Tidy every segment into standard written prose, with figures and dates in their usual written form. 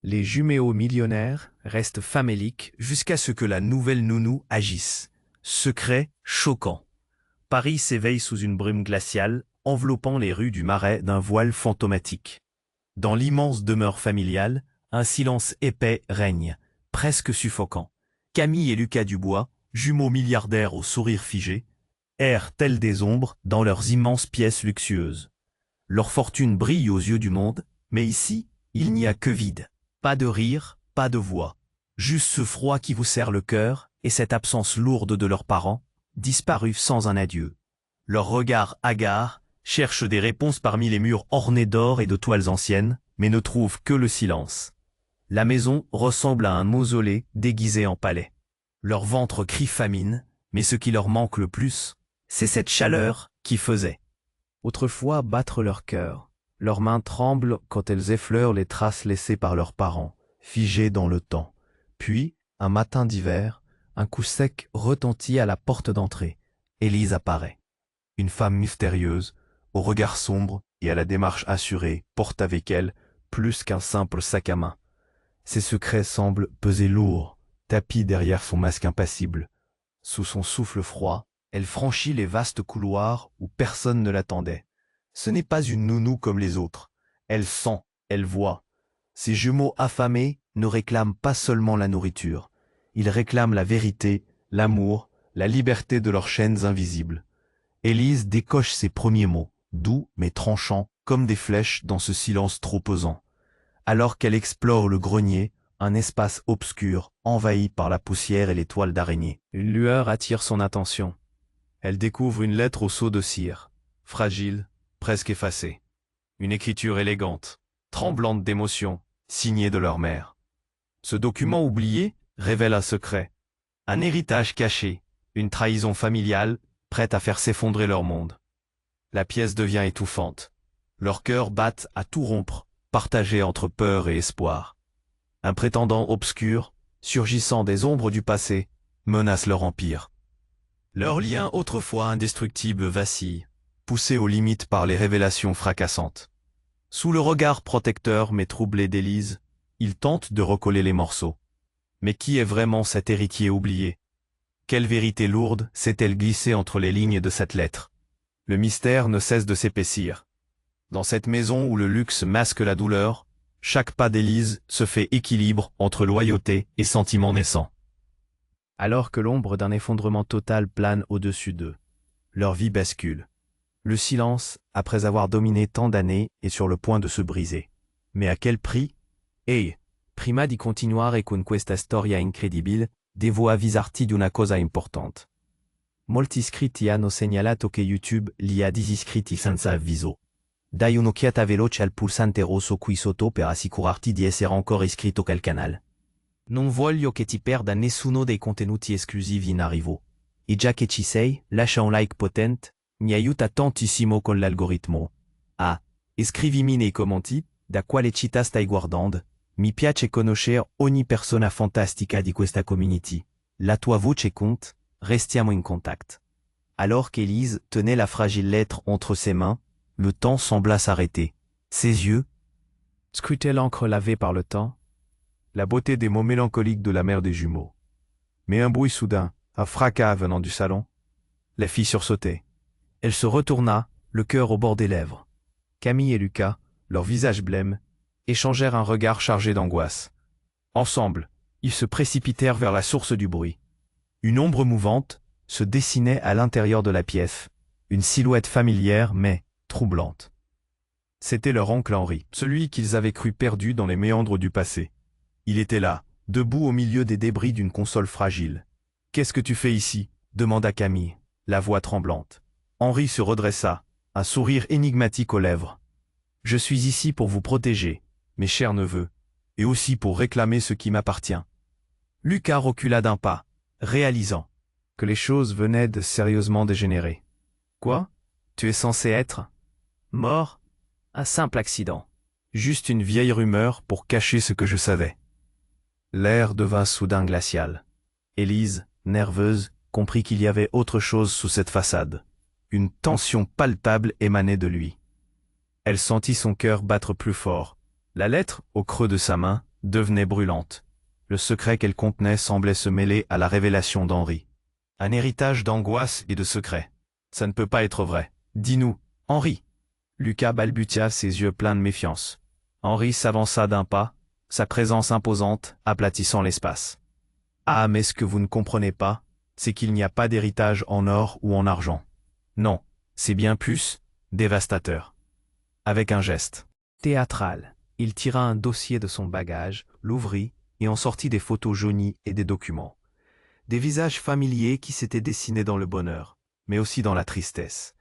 Les juméaux millionnaires restent faméliques jusqu'à ce que la nouvelle nounou agisse. Secret choquant. Paris s'éveille sous une brume glaciale, enveloppant les rues du Marais d'un voile fantomatique. Dans l'immense demeure familiale, un silence épais règne, presque suffocant. Camille et Lucas Dubois, jumeaux milliardaires au sourire figé, errent tels des ombres dans leurs immenses pièces luxueuses. Leur fortune brille aux yeux du monde, mais ici, il n'y a que vide. Pas de rire, pas de voix. Juste ce froid qui vous serre le cœur et cette absence lourde de leurs parents, disparus sans un adieu. Leurs regards hagards cherchent des réponses parmi les murs ornés d'or et de toiles anciennes, mais ne trouvent que le silence. La maison ressemble à un mausolée déguisé en palais. Leur ventre crie famine, mais ce qui leur manque le plus, c'est cette chaleur qui faisait autrefois battre leur cœur. Leurs mains tremblent quand elles effleurent les traces laissées par leurs parents, figées dans le temps. Puis, un matin d'hiver, un coup sec retentit à la porte d'entrée. Élise apparaît. Une femme mystérieuse, au regard sombre et à la démarche assurée, porte avec elle plus qu'un simple sac à main. Ses secrets semblent peser lourd, tapis derrière son masque impassible. Sous son souffle froid, elle franchit les vastes couloirs où personne ne l'attendait. Ce n'est pas une nounou comme les autres. Elle sent, elle voit. Ces jumeaux affamés ne réclament pas seulement la nourriture. Ils réclament la vérité, l'amour, la liberté de leurs chaînes invisibles. Élise décoche ses premiers mots, doux mais tranchants, comme des flèches dans ce silence trop pesant. Alors qu'elle explore le grenier, un espace obscur, envahi par la poussière et les toiles d'araignée. Une lueur attire son attention. Elle découvre une lettre au sceau de cire, fragile, presque effacée. Une écriture élégante, tremblante d'émotion, signée de leur mère. Ce document oublié révèle un secret, un héritage caché, une trahison familiale, prête à faire s'effondrer leur monde. La pièce devient étouffante. Leurs cœurs battent à tout rompre, partagés entre peur et espoir. Un prétendant obscur, surgissant des ombres du passé, menace leur empire. Leur lien autrefois indestructible vacille, poussé aux limites par les révélations fracassantes. Sous le regard protecteur mais troublé d'Élise, il tente de recoller les morceaux. Mais qui est vraiment cet héritier oublié? Quelle vérité lourde s'est-elle glissée entre les lignes de cette lettre? Le mystère ne cesse de s'épaissir. Dans cette maison où le luxe masque la douleur, chaque pas d'Élise se fait équilibre entre loyauté et sentiment naissant. Alors que l'ombre d'un effondrement total plane au-dessus d'eux, leur vie bascule. Le silence, après avoir dominé tant d'années, est sur le point de se briser. Mais à quel prix? Ehi, prima di continuare con questa storia incredibile, devo avvisarti di una cosa importante. Molti iscritti hanno segnalato che YouTube li ha disiscritti senza avviso. Dai un'occhiata veloce al pulsante rosso qui sotto per assicurarti di essere ancora iscritto al canale. Non voglio che ti perda nessuno dei contenuti esclusivi in arrivo. E già che ci sei, lascia un like potente, mi aiuta tantissimo con l'algoritmo. Ah, e scrivimi nei commenti, da quale città stai guardando. Mi piace conoscere ogni persona fantastica di questa community. La tua voce compte, restiamo in contact. Alors qu'Élise tenait la fragile lettre entre ses mains, le temps sembla s'arrêter. Ses yeux scrutaient l'encre lavée par le temps, la beauté des mots mélancoliques de la mère des jumeaux. Mais un bruit soudain, un fracas venant du salon. La fille sursautée. Elle se retourna, le cœur au bord des lèvres. Camille et Lucas, leurs visages blêmes, échangèrent un regard chargé d'angoisse. Ensemble, ils se précipitèrent vers la source du bruit. Une ombre mouvante se dessinait à l'intérieur de la pièce, une silhouette familière mais troublante. C'était leur oncle Henri, celui qu'ils avaient cru perdu dans les méandres du passé. Il était là, debout au milieu des débris d'une console fragile. « Qu'est-ce que tu fais ici ?» demanda Camille, la voix tremblante. Henri se redressa, un sourire énigmatique aux lèvres. « Je suis ici pour vous protéger, mes chers neveux, et aussi pour réclamer ce qui m'appartient. » Lucas recula d'un pas, réalisant que les choses venaient de sérieusement dégénérer. « Quoi? Tu es censé être mort? Un simple accident. Juste une vieille rumeur pour cacher ce que je savais. » L'air devint soudain glacial. Élise, nerveuse, comprit qu'il y avait autre chose sous cette façade. Une tension palpable émanait de lui. Elle sentit son cœur battre plus fort. La lettre, au creux de sa main, devenait brûlante. Le secret qu'elle contenait semblait se mêler à la révélation d'Henri. Un héritage d'angoisse et de secret. Ça ne peut pas être vrai. Dis-nous, Henri. Lucas balbutia, ses yeux pleins de méfiance. Henri s'avança d'un pas, sa présence imposante, aplatissant l'espace. Ah, mais ce que vous ne comprenez pas, c'est qu'il n'y a pas d'héritage en or ou en argent. Non, c'est bien plus dévastateur. Avec un geste théâtral, il tira un dossier de son bagage, l'ouvrit et en sortit des photos jaunies et des documents. Des visages familiers qui s'étaient dessinés dans le bonheur, mais aussi dans la tristesse.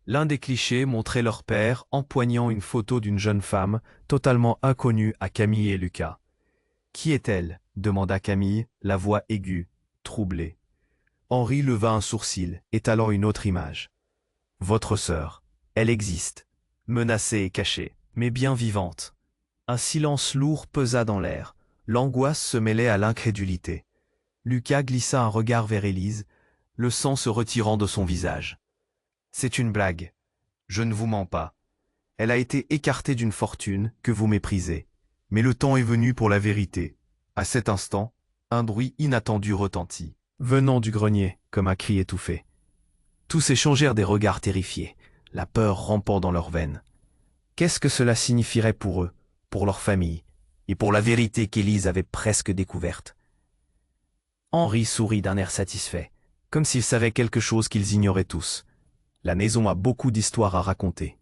L'un des clichés montrait leur père empoignant une photo d'une jeune femme totalement inconnue à Camille et Lucas. « Qui est-elle » demanda Camille, la voix aiguë, troublée. Henri leva un sourcil, étalant une autre image. « Votre sœur, elle existe, menacée et cachée, mais bien vivante. » Un silence lourd pesa dans l'air, l'angoisse se mêlait à l'incrédulité. Lucas glissa un regard vers Élise, le sang se retirant de son visage. « C'est une blague. Je ne vous mens pas. Elle a été écartée d'une fortune que vous méprisez. Mais le temps est venu pour la vérité. » À cet instant, un bruit inattendu retentit, venant du grenier, comme un cri étouffé. Tous échangèrent des regards terrifiés, la peur rampant dans leurs veines. Qu'est-ce que cela signifierait pour eux, pour leur famille, et pour la vérité qu'Élise avait presque découverte? Henri sourit d'un air satisfait, comme s'il savait quelque chose qu'ils ignoraient tous. La maison a beaucoup d'histoires à raconter.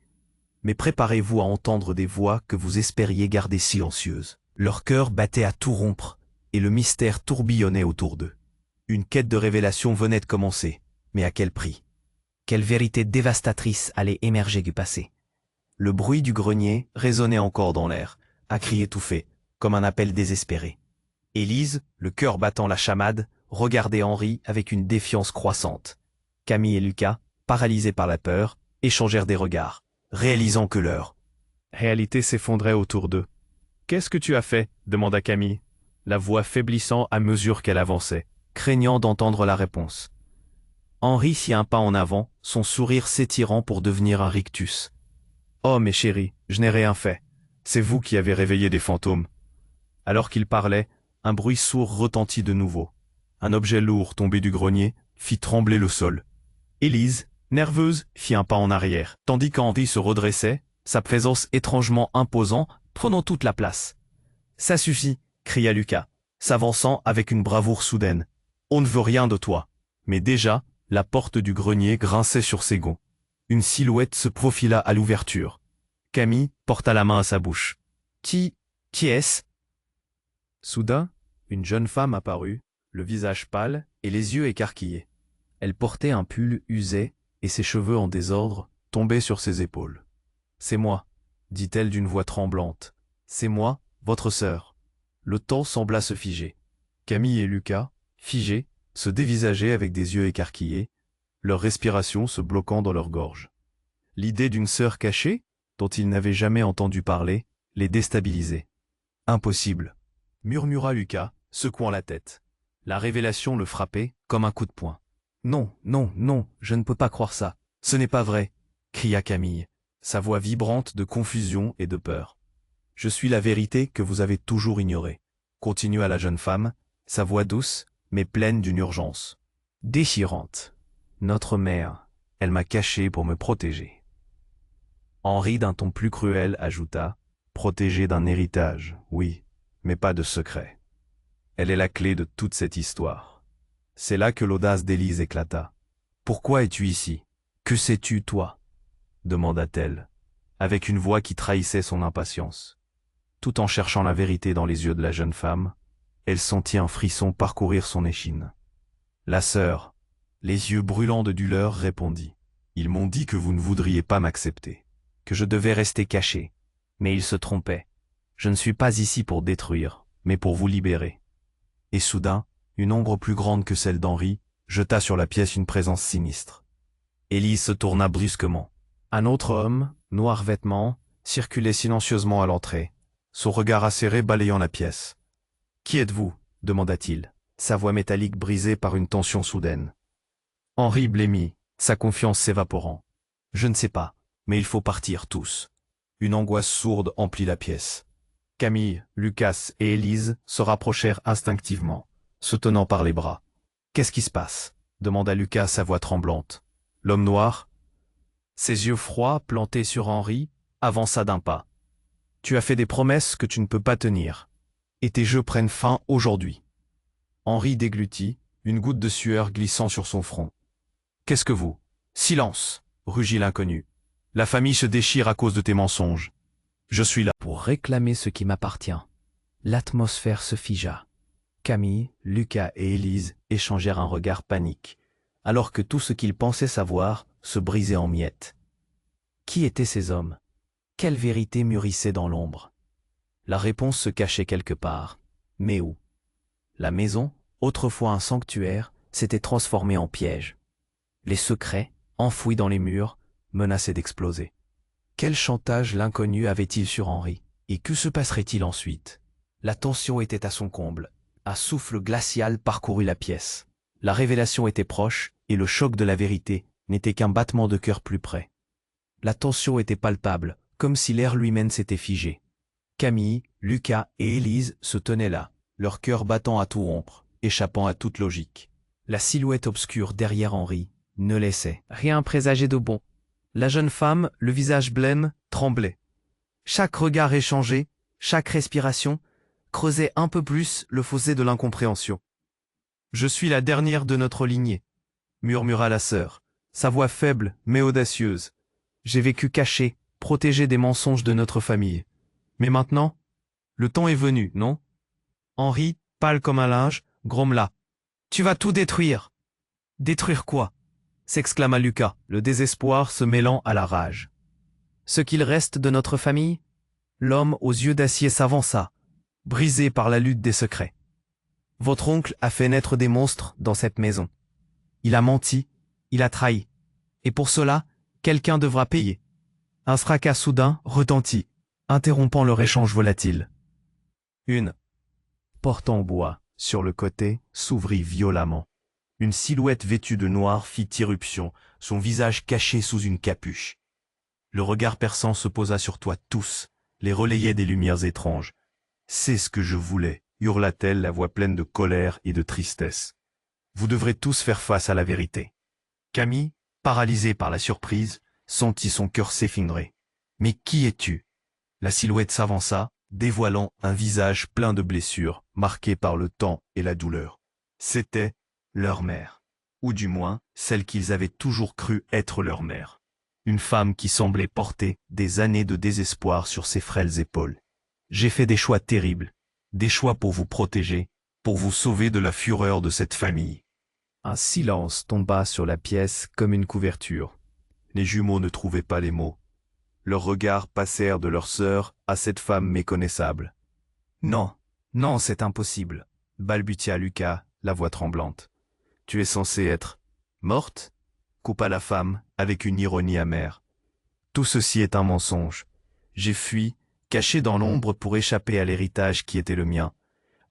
Mais préparez-vous à entendre des voix que vous espériez garder silencieuses. Leur cœur battait à tout rompre, et le mystère tourbillonnait autour d'eux. Une quête de révélation venait de commencer, mais à quel prix? Quelle vérité dévastatrice allait émerger du passé? Le bruit du grenier résonnait encore dans l'air, un cri étouffé, comme un appel désespéré. Élise, le cœur battant la chamade, regardait Henri avec une défiance croissante. Camille et Lucas, paralysés par la peur, échangèrent des regards, réalisant que leur réalité s'effondrait autour d'eux. « Qu'est-ce que tu as fait » demanda Camille, la voix faiblissant à mesure qu'elle avançait, craignant d'entendre la réponse. Henri fit un pas en avant, son sourire s'étirant pour devenir un rictus. « Oh, mes chéris, je n'ai rien fait. C'est vous qui avez réveillé des fantômes. » Alors qu'il parlait, un bruit sourd retentit de nouveau. Un objet lourd tombé du grenier fit trembler le sol. Élise, nerveuse, fit un pas en arrière, tandis qu'Henri se redressait, sa présence étrangement imposant, prenant toute la place. « Ça suffit » cria Lucas, s'avançant avec une bravoure soudaine. « On ne veut rien de toi. » Mais déjà, la porte du grenier grinçait sur ses gonds. Une silhouette se profila à l'ouverture. Camille porta la main à sa bouche. « Qui est-ce » Soudain, une jeune femme apparut, le visage pâle et les yeux écarquillés. Elle portait un pull usé et ses cheveux en désordre tombaient sur ses épaules. « C'est moi » dit-elle d'une voix tremblante. « C'est moi, votre sœur. » Le temps sembla se figer. Camille et Lucas, figés, se dévisageaient avec des yeux écarquillés, leur respiration se bloquant dans leur gorge. L'idée d'une sœur cachée, dont ils n'avaient jamais entendu parler, les déstabilisait. « Impossible » murmura Lucas, secouant la tête. La révélation le frappait comme un coup de poing. « Non, non, non, je ne peux pas croire ça. Ce n'est pas vrai » cria Camille, sa voix vibrante de confusion et de peur. « Je suis la vérité que vous avez toujours ignorée » continua la jeune femme, sa voix douce, mais pleine d'une urgence déchirante. « Notre mère, elle m'a caché pour me protéger. » Henri d'un ton plus cruel ajouta « Protégée d'un héritage, oui, mais pas de secret. Elle est la clé de toute cette histoire. » C'est là que l'audace d'Élise éclata. « Pourquoi es-tu ici? Que sais-tu, toi ?» demanda-t-elle, avec une voix qui trahissait son impatience. Tout en cherchant la vérité dans les yeux de la jeune femme, elle sentit un frisson parcourir son échine. La sœur, les yeux brûlants de douleur, répondit. « Ils m'ont dit que vous ne voudriez pas m'accepter, que je devais rester caché. Mais ils se trompaient. Je ne suis pas ici pour détruire, mais pour vous libérer. » Et soudain, une ombre plus grande que celle d'Henri jeta sur la pièce une présence sinistre. Élise se tourna brusquement. Un autre homme, noir vêtement, circulait silencieusement à l'entrée, son regard acéré balayant la pièce. « Qui êtes-vous » demanda-t-il, sa voix métallique brisée par une tension soudaine. Henri blêmit, sa confiance s'évaporant. « Je ne sais pas, mais il faut partir tous. » Une angoisse sourde emplit la pièce. Camille, Lucas et Élise se rapprochèrent instinctivement, se tenant par les bras. « Qu'est-ce qui se passe » demanda Lucas à voix tremblante. L'homme noir, ses yeux froids plantés sur Henri, avança d'un pas. « Tu as fait des promesses que tu ne peux pas tenir, et tes jeux prennent fin aujourd'hui. » Henri déglutit, une goutte de sueur glissant sur son front. « Qu'est-ce que vous »« Silence !» rugit l'inconnu. « La famille se déchire à cause de tes mensonges. Je suis là pour réclamer ce qui m'appartient. » L'atmosphère se figea. Camille, Lucas et Élise échangèrent un regard panique, alors que tout ce qu'ils pensaient savoir se brisait en miettes. Qui étaient ces hommes? Quelle vérité mûrissait dans l'ombre? La réponse se cachait quelque part. Mais où? La maison, autrefois un sanctuaire, s'était transformée en piège. Les secrets, enfouis dans les murs, menaçaient d'exploser. Quel chantage l'inconnu avait-il sur Henri? Et que se passerait-il ensuite? La tension était à son comble. Un souffle glacial parcourut la pièce. La révélation était proche, et le choc de la vérité n'était qu'un battement de cœur plus près. La tension était palpable, comme si l'air lui-même s'était figé. Camille, Lucas et Élise se tenaient là, leur cœur battant à tout rompre, échappant à toute logique. La silhouette obscure derrière Henri ne laissait rien présager de bon. La jeune femme, le visage blême, tremblait. Chaque regard échangé, chaque respiration, creusait un peu plus le fossé de l'incompréhension. « Je suis la dernière de notre lignée », murmura la sœur, sa voix faible mais audacieuse. « J'ai vécu caché, protégé des mensonges de notre famille. Mais maintenant, le temps est venu, non ?» Henri, pâle comme un linge, grommela. « Tu vas tout détruire !»« Détruire quoi ?» s'exclama Lucas, le désespoir se mêlant à la rage. « Ce qu'il reste de notre famille ?» L'homme aux yeux d'acier s'avança, brisé par la lutte des secrets. « Votre oncle a fait naître des monstres dans cette maison. Il a menti, il a trahi. Et pour cela, quelqu'un devra payer. » Un fracas soudain retentit, interrompant leur échange volatile. Une porte en bois, sur le côté, s'ouvrit violemment. Une silhouette vêtue de noir fit irruption, son visage caché sous une capuche. Le regard perçant se posa sur toi tous, les relayait des lumières étranges. « C'est ce que je voulais » hurla-t-elle, la voix pleine de colère et de tristesse. « Vous devrez tous faire face à la vérité. » Camille, paralysée par la surprise, sentit son cœur s'effondrer. « Mais qui es-tu » La silhouette s'avança, dévoilant un visage plein de blessures, marqué par le temps et la douleur. C'était leur mère, ou du moins celle qu'ils avaient toujours cru être leur mère. Une femme qui semblait porter des années de désespoir sur ses frêles épaules. « J'ai fait des choix terribles, des choix pour vous protéger, pour vous sauver de la fureur de cette famille. » Un silence tomba sur la pièce comme une couverture. Les jumeaux ne trouvaient pas les mots. Leurs regards passèrent de leur sœur à cette femme méconnaissable. « Non, non, c'est impossible » balbutia Lucas, la voix tremblante. « Tu es censée être morte ?» coupa la femme avec une ironie amère. « Tout ceci est un mensonge. J'ai fui, caché dans l'ombre pour échapper à l'héritage qui était le mien,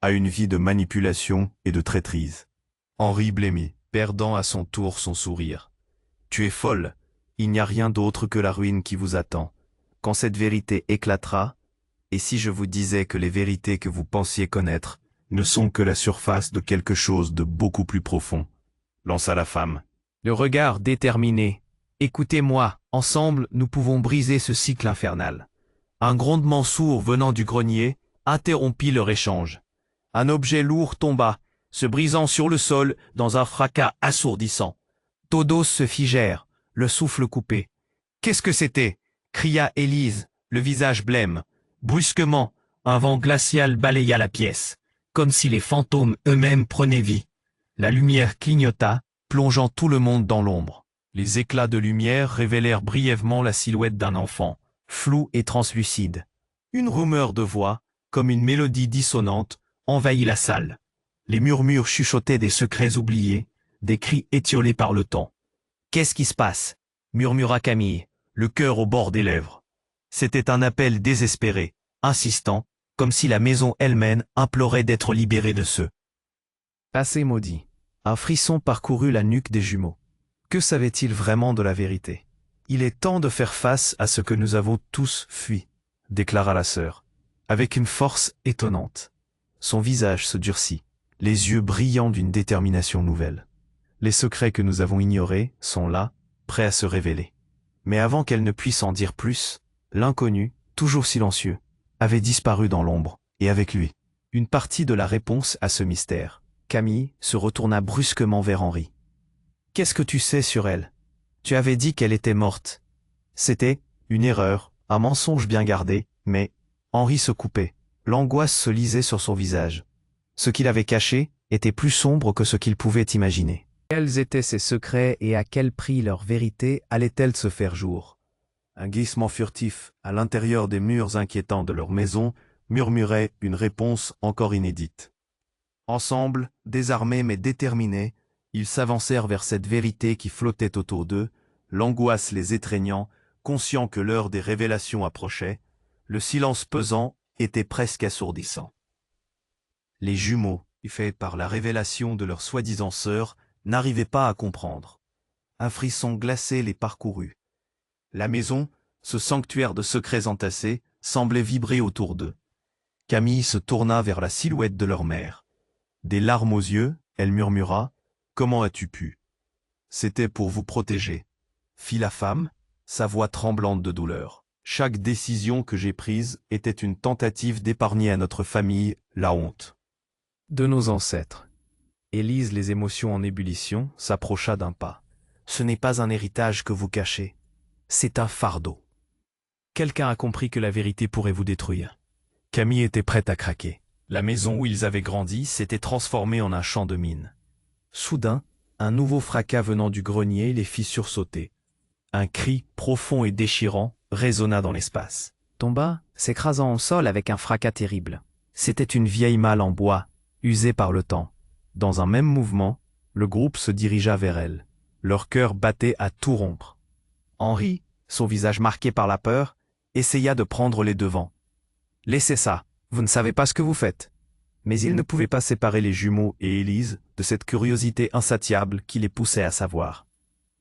à une vie de manipulation et de traîtrise. » Henri blêmit, perdant à son tour son sourire. « Tu es folle. Il n'y a rien d'autre que la ruine qui vous attend. Quand cette vérité éclatera, et si je vous disais que les vérités que vous pensiez connaître ne sont que la surface de quelque chose de beaucoup plus profond, » lança la femme. Le regard déterminé. « Écoutez-moi, ensemble nous pouvons briser ce cycle infernal. » Un grondement sourd venant du grenier interrompit leur échange. Un objet lourd tomba, se brisant sur le sol dans un fracas assourdissant. Todos se figèrent, le souffle coupé. « Qu'est-ce que c'était » cria Élise, le visage blême. Brusquement, un vent glacial balaya la pièce, comme si les fantômes eux-mêmes prenaient vie. La lumière clignota, plongeant tout le monde dans l'ombre. Les éclats de lumière révélèrent brièvement la silhouette d'un enfant, flou et translucide. Une rumeur de voix, comme une mélodie dissonante, envahit la salle. Les murmures chuchotaient des secrets oubliés, des cris étiolés par le temps. « Qu'est-ce qui se passe » murmura Camille, le cœur au bord des lèvres. C'était un appel désespéré, insistant, comme si la maison elle-même implorait d'être libérée de ceux. Assez maudit. Un frisson parcourut la nuque des jumeaux. Que savaient-ils vraiment de la vérité? « Il est temps de faire face à ce que nous avons tous fui », déclara la sœur. avec une force étonnante. Son visage se durcit, les yeux brillants d'une détermination nouvelle. Les secrets que nous avons ignorés sont là, prêts à se révéler. Mais avant qu'elle ne puisse en dire plus, l'inconnu, toujours silencieux, avait disparu dans l'ombre, et avec lui, une partie de la réponse à ce mystère. Camille se retourna brusquement vers Henri. « Qu'est-ce que tu sais sur elle? Tu avais dit qu'elle était morte. » C'était une erreur, un mensonge bien gardé, mais Henri se coupait. L'angoisse se lisait sur son visage. Ce qu'il avait caché était plus sombre que ce qu'il pouvait imaginer. Quels étaient ses secrets et à quel prix leur vérité allait-elle se faire jour? Un glissement furtif, à l'intérieur des murs inquiétants de leur maison, murmurait une réponse encore inédite. Ensemble, désarmés mais déterminés, ils s'avancèrent vers cette vérité qui flottait autour d'eux, l'angoisse les étreignant, conscients que l'heure des révélations approchait, le silence pesant était presque assourdissant. Les jumeaux, faits par la révélation de leur soi-disant sœur, n'arrivaient pas à comprendre. Un frisson glacé les parcourut. La maison, ce sanctuaire de secrets entassés, semblait vibrer autour d'eux. Camille se tourna vers la silhouette de leur mère. Des larmes aux yeux, elle murmura « Comment as-tu pu ?»« C'était pour vous protéger. » fit la femme, sa voix tremblante de douleur. Chaque décision que j'ai prise était une tentative d'épargner à notre famille la honte. De nos ancêtres. Élise, les émotions en ébullition, s'approcha d'un pas. Ce n'est pas un héritage que vous cachez. C'est un fardeau. Quelqu'un a compris que la vérité pourrait vous détruire. Camille était prête à craquer. La maison où ils avaient grandi s'était transformée en un champ de mines. Soudain, un nouveau fracas venant du grenier les fit sursauter. Un cri profond et déchirant résonna dans l'espace. Tomba, s'écrasant au sol avec un fracas terrible. C'était une vieille malle en bois, usée par le temps. Dans un même mouvement, le groupe se dirigea vers elle. Leur cœur battait à tout rompre. Henri, son visage marqué par la peur, essaya de prendre les devants. « Laissez ça, vous ne savez pas ce que vous faites. » Mais il ne pouvait pas séparer les jumeaux et Élise de cette curiosité insatiable qui les poussait à savoir.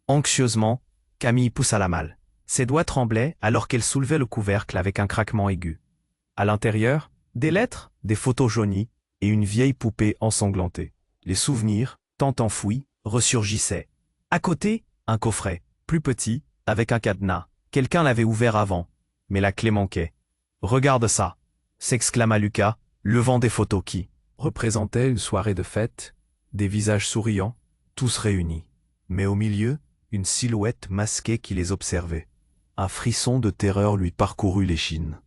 Anxieusement, Camille poussa la malle. Ses doigts tremblaient alors qu'elle soulevait le couvercle avec un craquement aigu. À l'intérieur, des lettres, des photos jaunies et une vieille poupée ensanglantée. Les souvenirs, tant enfouis, ressurgissaient. À côté, un coffret, plus petit, avec un cadenas. Quelqu'un l'avait ouvert avant, mais la clé manquait. « Regarde ça !» s'exclama Lucas, levant des photos qui représentaient une soirée de fête, des visages souriants, tous réunis. Mais au milieu, une silhouette masquée qui les observait. Un frisson de terreur lui parcourut l'échine.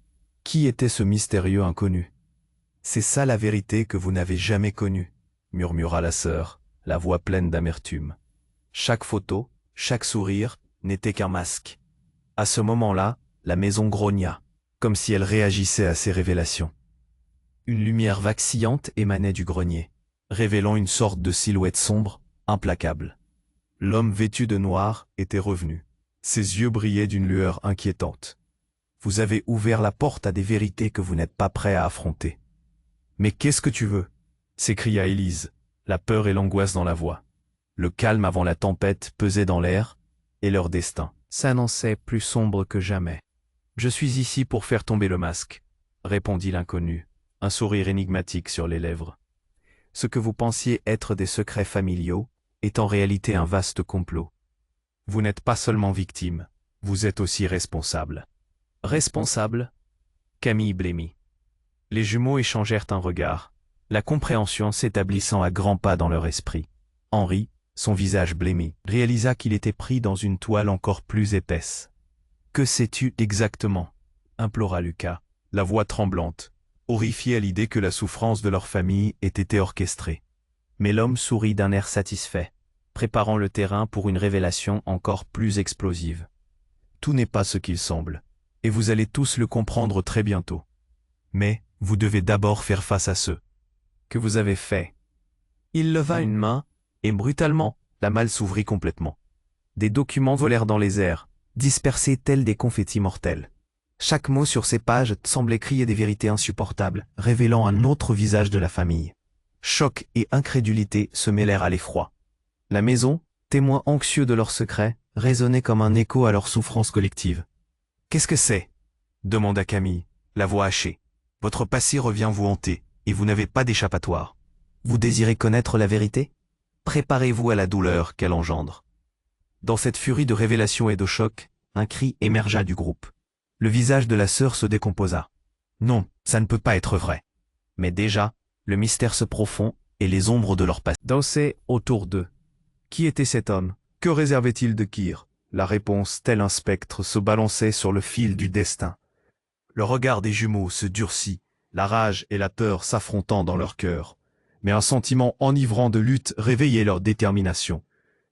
Qui était ce mystérieux inconnu? « C'est ça la vérité que vous n'avez jamais connue, » murmura la sœur, la voix pleine d'amertume. Chaque photo, chaque sourire, n'était qu'un masque. À ce moment-là, la maison grogna, comme si elle réagissait à ces révélations. Une lumière vacillante émanait du grenier, révélant une sorte de silhouette sombre, implacable. L'homme vêtu de noir était revenu. Ses yeux brillaient d'une lueur inquiétante. « Vous avez ouvert la porte à des vérités que vous n'êtes pas prêt à affronter. »« Mais qu'est-ce que tu veux ?» s'écria Élise, la peur et l'angoisse dans la voix. Le calme avant la tempête pesait dans l'air, et leur destin s'annonçait plus sombre que jamais. « Je suis ici pour faire tomber le masque, » répondit l'inconnu, un sourire énigmatique sur les lèvres. « Ce que vous pensiez être des secrets familiaux est en réalité un vaste complot. Vous n'êtes pas seulement victime, vous êtes aussi responsable. » Responsable? Camille blêmit. Les jumeaux échangèrent un regard, la compréhension s'établissant à grands pas dans leur esprit. Henri, son visage blêmi, réalisa qu'il était pris dans une toile encore plus épaisse. « Que sais-tu exactement ?» implora Lucas, la voix tremblante, horrifié à l'idée que la souffrance de leur famille ait été orchestrée. Mais l'homme sourit d'un air satisfait, préparant le terrain pour une révélation encore plus explosive. « Tout n'est pas ce qu'il semble, et vous allez tous le comprendre très bientôt. Mais vous devez d'abord faire face à ceux que vous avez faits. » Il leva une main, et brutalement, la malle s'ouvrit complètement. Des documents volèrent dans les airs, dispersés tels des confettis mortels. Chaque mot sur ces pages semblait crier des vérités insupportables, révélant un autre visage de la famille. Choc et incrédulité se mêlèrent à l'effroi. La maison, témoin anxieux de leurs secrets, résonnait comme un écho à leur souffrance collective. « Qu'est-ce que c'est ?» demanda Camille, la voix hachée. Votre passé revient vous hanter, et vous n'avez pas d'échappatoire. Vous désirez connaître la vérité? Préparez-vous à la douleur qu'elle engendre. Dans cette furie de révélation et de choc, un cri émergea du groupe. Le visage de la sœur se décomposa. Non, ça ne peut pas être vrai. Mais déjà, le mystère se profond et les ombres de leur passé dansaient autour d'eux. Qui était cet homme? Que réservait-il de Kyr? La réponse, tel un spectre, se balançait sur le fil du destin. Le regard des jumeaux se durcit, la rage et la peur s'affrontant dans leur cœur. Mais un sentiment enivrant de lutte réveillait leur détermination.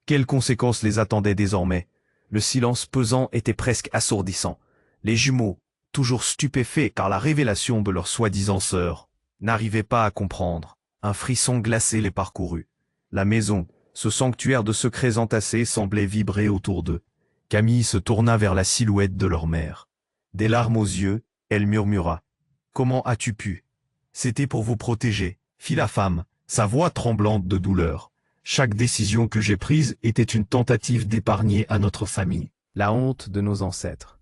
Quelles conséquences les attendaient désormais? Le silence pesant était presque assourdissant. Les jumeaux, toujours stupéfaits par la révélation de leur soi-disant sœur, n'arrivaient pas à comprendre. Un frisson glacé les parcourut. La maison, ce sanctuaire de secrets entassés, semblait vibrer autour d'eux. Camille se tourna vers la silhouette de leur mère. Des larmes aux yeux, elle murmura. « Comment as-tu pu? C'était pour vous protéger, » fit la femme, sa voix tremblante de douleur. « Chaque décision que j'ai prise était une tentative d'épargner à notre famille. » La honte de nos ancêtres.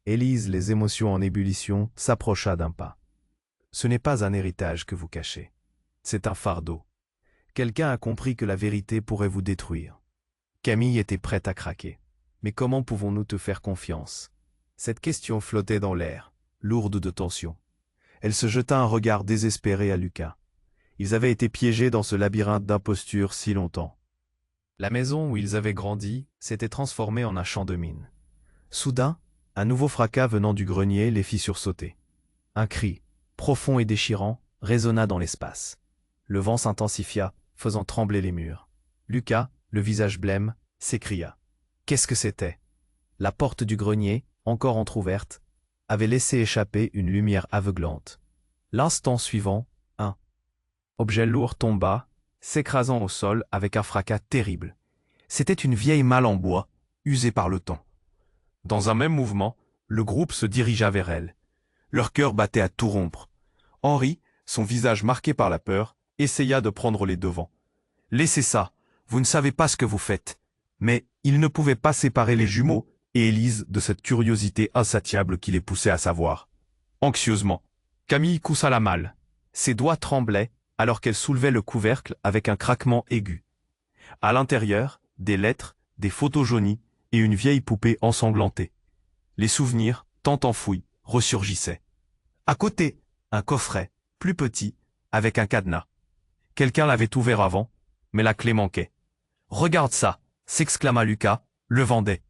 Élise, les émotions en ébullition, s'approcha d'un pas. « Ce n'est pas un héritage que vous cachez. C'est un fardeau. Quelqu'un a compris que la vérité pourrait vous détruire. » Camille était prête à craquer. « Mais comment pouvons-nous te faire confiance ?» Cette question flottait dans l'air, lourde de tension. Elle se jeta un regard désespéré à Lucas. Ils avaient été piégés dans ce labyrinthe d'impostures si longtemps. La maison où ils avaient grandi s'était transformée en un champ de mine. Soudain, un nouveau fracas venant du grenier les fit sursauter. Un cri, profond et déchirant, résonna dans l'espace. Le vent s'intensifia, faisant trembler les murs. Lucas, le visage blême, s'écria. Qu'est-ce que c'était? La porte du grenier, encore entr'ouverte, avait laissé échapper une lumière aveuglante. L'instant suivant, un objet lourd tomba, s'écrasant au sol avec un fracas terrible. C'était une vieille malle en bois, usée par le temps. Dans un même mouvement, le groupe se dirigea vers elle. Leur cœur battait à tout rompre. Henri, son visage marqué par la peur, essaya de prendre les devants. « Laissez ça, vous ne savez pas ce que vous faites. » Mais il ne pouvait pas séparer les jumeaux et Élise de cette curiosité insatiable qui les poussait à savoir. Anxieusement, Camille coussa la malle. Ses doigts tremblaient alors qu'elle soulevait le couvercle avec un craquement aigu. À l'intérieur, des lettres, des photos jaunies et une vieille poupée ensanglantée. Les souvenirs, tant enfouis, ressurgissaient. À côté, un coffret, plus petit, avec un cadenas. Quelqu'un l'avait ouvert avant, mais la clé manquait. « Regarde ça !» s'exclama Lucas, le vendait.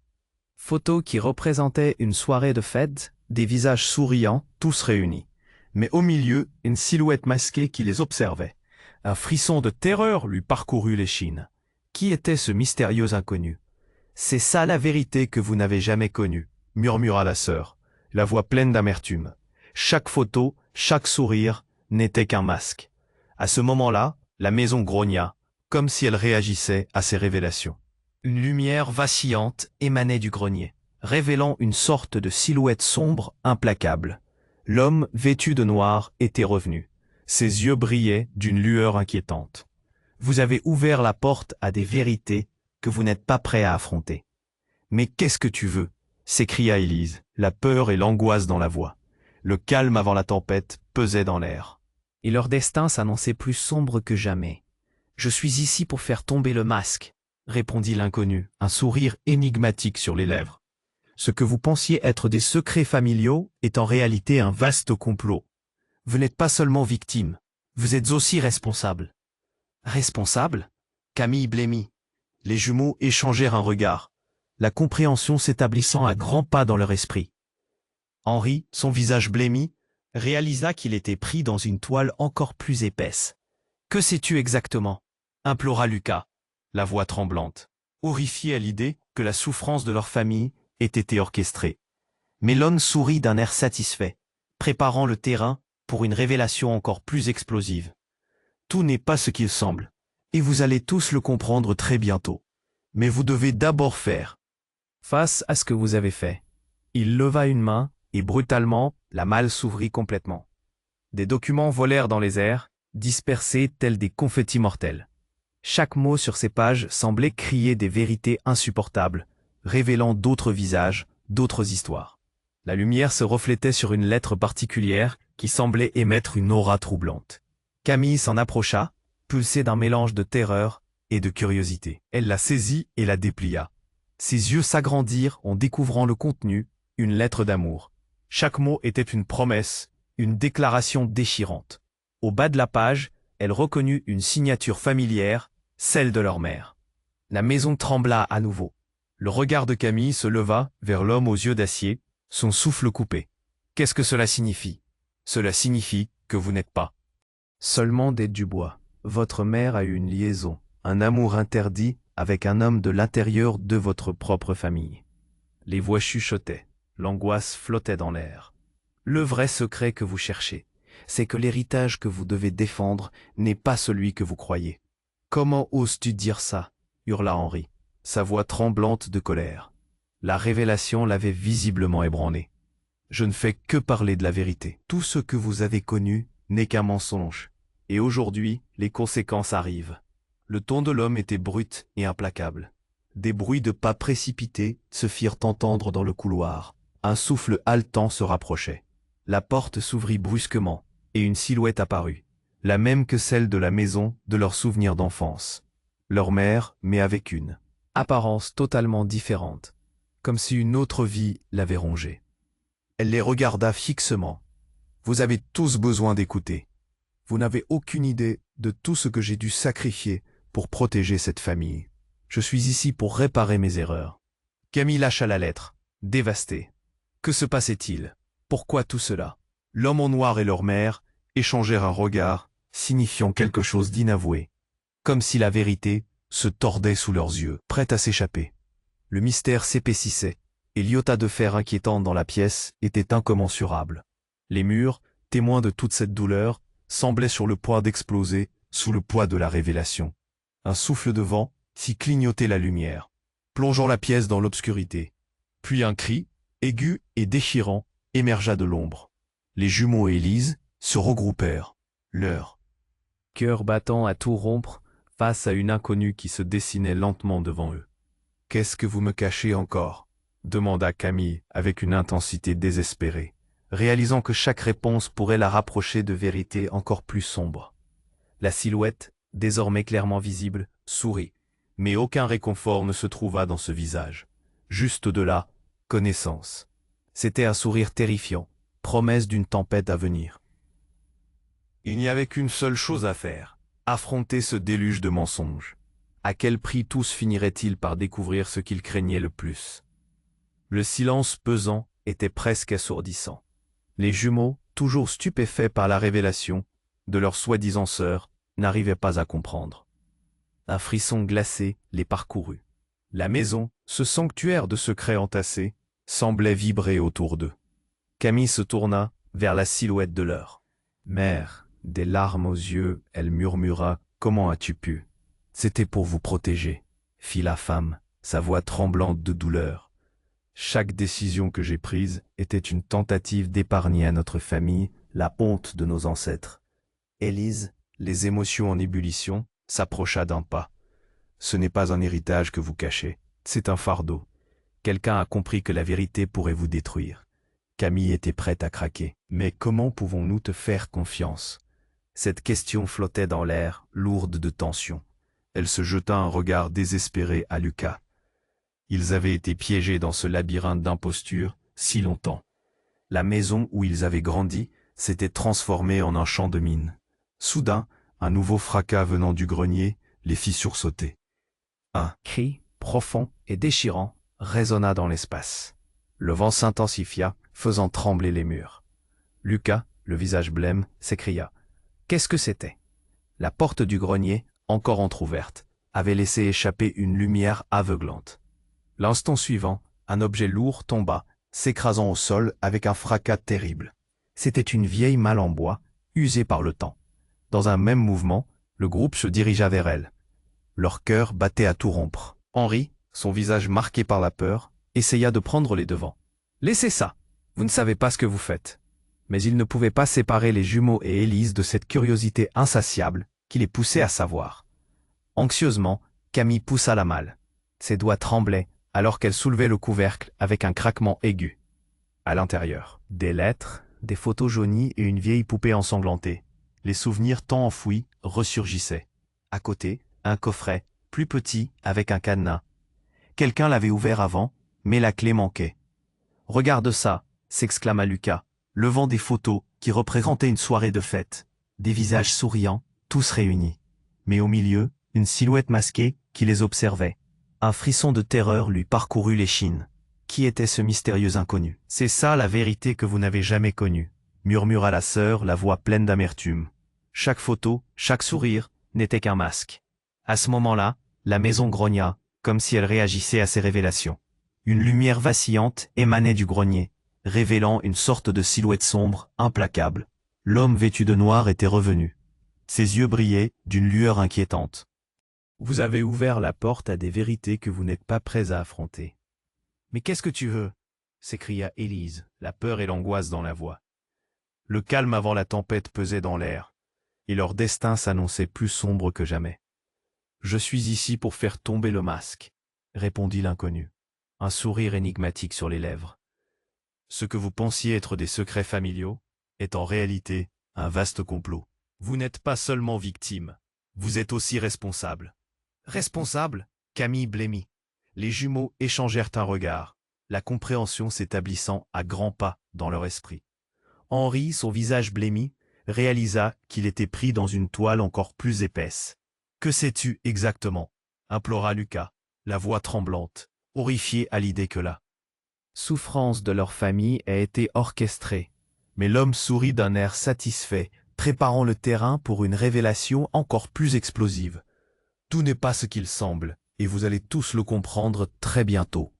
Photo qui représentait une soirée de fête, des visages souriants, tous réunis. Mais au milieu, une silhouette masquée qui les observait. Un frisson de terreur lui parcourut l'échine. Qui était ce mystérieux inconnu? « C'est ça la vérité que vous n'avez jamais connue, » murmura la sœur, la voix pleine d'amertume. Chaque photo, chaque sourire, n'était qu'un masque. À ce moment-là, la maison grogna, comme si elle réagissait à ces révélations. Une lumière vacillante émanait du grenier, révélant une sorte de silhouette sombre, implacable. L'homme, vêtu de noir, était revenu. Ses yeux brillaient d'une lueur inquiétante. « Vous avez ouvert la porte à des vérités que vous n'êtes pas prêt à affronter. »« Mais qu'est-ce que tu veux ?» s'écria Élise, la peur et l'angoisse dans la voix. Le calme avant la tempête pesait dans l'air. Et leur destin s'annonçait plus sombre que jamais. « Je suis ici pour faire tomber le masque, » répondit l'inconnu, un sourire énigmatique sur les lèvres. « Ce que vous pensiez être des secrets familiaux est en réalité un vaste complot. Vous n'êtes pas seulement victime, vous êtes aussi responsable. » Responsable? Camille blêmit. Les jumeaux échangèrent un regard, la compréhension s'établissant à grands pas dans leur esprit. Henri, son visage blêmi, réalisa qu'il était pris dans une toile encore plus épaisse. « Que sais-tu exactement ?» implora Lucas, la voix tremblante, horrifié à l'idée que la souffrance de leur famille ait été orchestrée. Mais l'homme sourit d'un air satisfait, préparant le terrain pour une révélation encore plus explosive. « Tout n'est pas ce qu'il semble, et vous allez tous le comprendre très bientôt. Mais vous devez d'abord faire face à ce que vous avez fait. » Il leva une main, et brutalement, la malle s'ouvrit complètement. Des documents volèrent dans les airs, dispersés tels des confettis mortels. Chaque mot sur ces pages semblait crier des vérités insupportables, révélant d'autres visages, d'autres histoires. La lumière se reflétait sur une lettre particulière qui semblait émettre une aura troublante. Camille s'en approcha, pulsée d'un mélange de terreur et de curiosité. Elle la saisit et la déplia. Ses yeux s'agrandirent en découvrant le contenu, une lettre d'amour. Chaque mot était une promesse, une déclaration déchirante. Au bas de la page, elle reconnut une signature familière, celle de leur mère. La maison trembla à nouveau. Le regard de Camille se leva vers l'homme aux yeux d'acier, son souffle coupé. Qu'est-ce que cela signifie? Cela signifie que vous n'êtes pas seulement des Dubois. Votre mère a eu une liaison, un amour interdit avec un homme de l'intérieur de votre propre famille. Les voix chuchotaient, l'angoisse flottait dans l'air. Le vrai secret que vous cherchez, c'est que l'héritage que vous devez défendre n'est pas celui que vous croyez. Comment oses-tu dire ça? Hurla Henri, sa voix tremblante de colère. La révélation l'avait visiblement ébranlé. Je ne fais que parler de la vérité. Tout ce que vous avez connu n'est qu'un mensonge. Et aujourd'hui, les conséquences arrivent. Le ton de l'homme était brut et implacable. Des bruits de pas précipités se firent entendre dans le couloir. Un souffle haletant se rapprochait. La porte s'ouvrit brusquement, et une silhouette apparut, la même que celle de la maison de leurs souvenirs d'enfance. Leur mère, mais avec une apparence totalement différente, comme si une autre vie l'avait rongée. Elle les regarda fixement. Vous avez tous besoin d'écouter. Vous n'avez aucune idée de tout ce que j'ai dû sacrifier pour protéger cette famille. Je suis ici pour réparer mes erreurs. Camille lâcha la lettre, dévastée. Que se passait-il? Pourquoi tout cela? L'homme en noir et leur mère échangèrent un regard, signifiant quelque chose d'inavoué. Comme si la vérité se tordait sous leurs yeux, prête à s'échapper. Le mystère s'épaississait, et l'iota de fer inquiétante dans la pièce était incommensurable. Les murs, témoins de toute cette douleur, semblaient sur le point d'exploser sous le poids de la révélation. Un souffle de vent fit clignoter la lumière, plongeant la pièce dans l'obscurité. Puis un cri, aigu et déchirant, émergea de l'ombre. Les jumeaux et Élise se regroupèrent, leur cœur battant à tout rompre face à une inconnue qui se dessinait lentement devant eux. « Qu'est-ce que vous me cachez encore ?» demanda Camille avec une intensité désespérée, réalisant que chaque réponse pourrait la rapprocher de vérités encore plus sombres. La silhouette, désormais clairement visible, sourit, mais aucun réconfort ne se trouva dans ce visage. Juste au-delà, connaissance. C'était un sourire terrifiant, promesse d'une tempête à venir. Il n'y avait qu'une seule chose à faire, affronter ce déluge de mensonges. À quel prix tous finiraient-ils par découvrir ce qu'ils craignaient le plus? Le silence pesant était presque assourdissant. Les jumeaux, toujours stupéfaits par la révélation de leur soi-disant sœur, n'arrivaient pas à comprendre. Un frisson glacé les parcourut. La maison, ce sanctuaire de secrets entassés, semblait vibrer autour d'eux. Camille se tourna vers la silhouette de leur mère. Des larmes aux yeux, elle murmura « Comment as-tu pu ?» « C'était pour vous protéger, » fit la femme, sa voix tremblante de douleur. Chaque décision que j'ai prise était une tentative d'épargner à notre famille la honte de nos ancêtres. Élise, les émotions en ébullition, s'approcha d'un pas. Ce n'est pas un héritage que vous cachez, c'est un fardeau. Quelqu'un a compris que la vérité pourrait vous détruire. Camille était prête à craquer. Mais comment pouvons-nous te faire confiance? Cette question flottait dans l'air, lourde de tension. Elle se jeta un regard désespéré à Lucas. Ils avaient été piégés dans ce labyrinthe d'impostures si longtemps. La maison où ils avaient grandi s'était transformée en un champ de mines. Soudain, un nouveau fracas venant du grenier les fit sursauter. Un cri, profond et déchirant, résonna dans l'espace. Le vent s'intensifia, faisant trembler les murs. Lucas, le visage blême, s'écria. Qu'est-ce que c'était? La porte du grenier, encore entr'ouverte, avait laissé échapper une lumière aveuglante. L'instant suivant, un objet lourd tomba, s'écrasant au sol avec un fracas terrible. C'était une vieille malle en bois, usée par le temps. Dans un même mouvement, le groupe se dirigea vers elle. Leur cœur battait à tout rompre. Henri, son visage marqué par la peur, essaya de prendre les devants. « Laissez ça! Vous ne savez pas ce que vous faites. » Mais il ne pouvait pas séparer les jumeaux et Élise de cette curiosité insatiable qui les poussait à savoir. Anxieusement, Camille poussa la malle. Ses doigts tremblaient alors qu'elle soulevait le couvercle avec un craquement aigu. À l'intérieur, des lettres, des photos jaunies et une vieille poupée ensanglantée. Les souvenirs tant enfouis ressurgissaient. À côté, un coffret, plus petit, avec un cadenas. Quelqu'un l'avait ouvert avant, mais la clé manquait. « Regarde ça !» s'exclama Lucas, levant des photos qui représentaient une soirée de fête. Des visages souriants, tous réunis. Mais au milieu, une silhouette masquée qui les observait. Un frisson de terreur lui parcourut l'échine. Qui était ce mystérieux inconnu? « C'est ça la vérité que vous n'avez jamais connue, murmura la sœur, la voix pleine d'amertume. Chaque photo, chaque sourire, n'était qu'un masque. À ce moment-là, la maison grogna, comme si elle réagissait à ces révélations. Une lumière vacillante émanait du grenier, révélant une sorte de silhouette sombre, implacable. L'homme vêtu de noir était revenu. Ses yeux brillaient d'une lueur inquiétante. « Vous avez ouvert la porte à des vérités que vous n'êtes pas prêts à affronter. »« Mais qu'est-ce que tu veux ?» s'écria Élise, la peur et l'angoisse dans la voix. Le calme avant la tempête pesait dans l'air, et leur destin s'annonçait plus sombre que jamais. « Je suis ici pour faire tomber le masque, » répondit l'inconnu, un sourire énigmatique sur les lèvres. « Ce que vous pensiez être des secrets familiaux est en réalité un vaste complot. Vous n'êtes pas seulement victime, vous êtes aussi responsable. » « Responsable ?» Camille blêmit. Les jumeaux échangèrent un regard, la compréhension s'établissant à grands pas dans leur esprit. Henri, son visage blêmi, réalisa qu'il était pris dans une toile encore plus épaisse. « Que sais-tu exactement ?» implora Lucas, la voix tremblante, horrifié à l'idée que la souffrance de leur famille ait été orchestrée. Mais l'homme sourit d'un air satisfait, préparant le terrain pour une révélation encore plus explosive. « Tout n'est pas ce qu'il semble, et vous allez tous le comprendre très bientôt.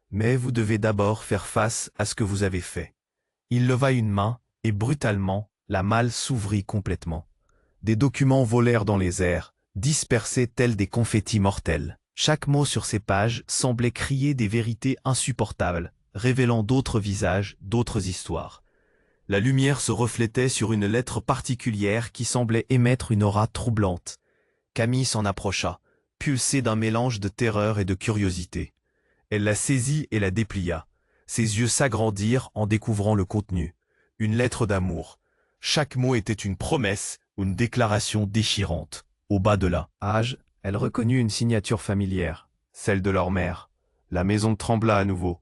Mais vous devez d'abord faire face à ce que vous avez fait. » Il leva une main, et brutalement, la malle s'ouvrit complètement. Des documents volèrent dans les airs, dispersés tels des confettis mortels. Chaque mot sur ces pages semblait crier des vérités insupportables, révélant d'autres visages, d'autres histoires. La lumière se reflétait sur une lettre particulière qui semblait émettre une aura troublante. Camille s'en approcha, pulsée d'un mélange de terreur et de curiosité. Elle la saisit et la déplia. Ses yeux s'agrandirent en découvrant le contenu. Une lettre d'amour. Chaque mot était une promesse ou une déclaration déchirante. Au bas de la page, elle reconnut une signature familière, celle de leur mère. La maison trembla à nouveau.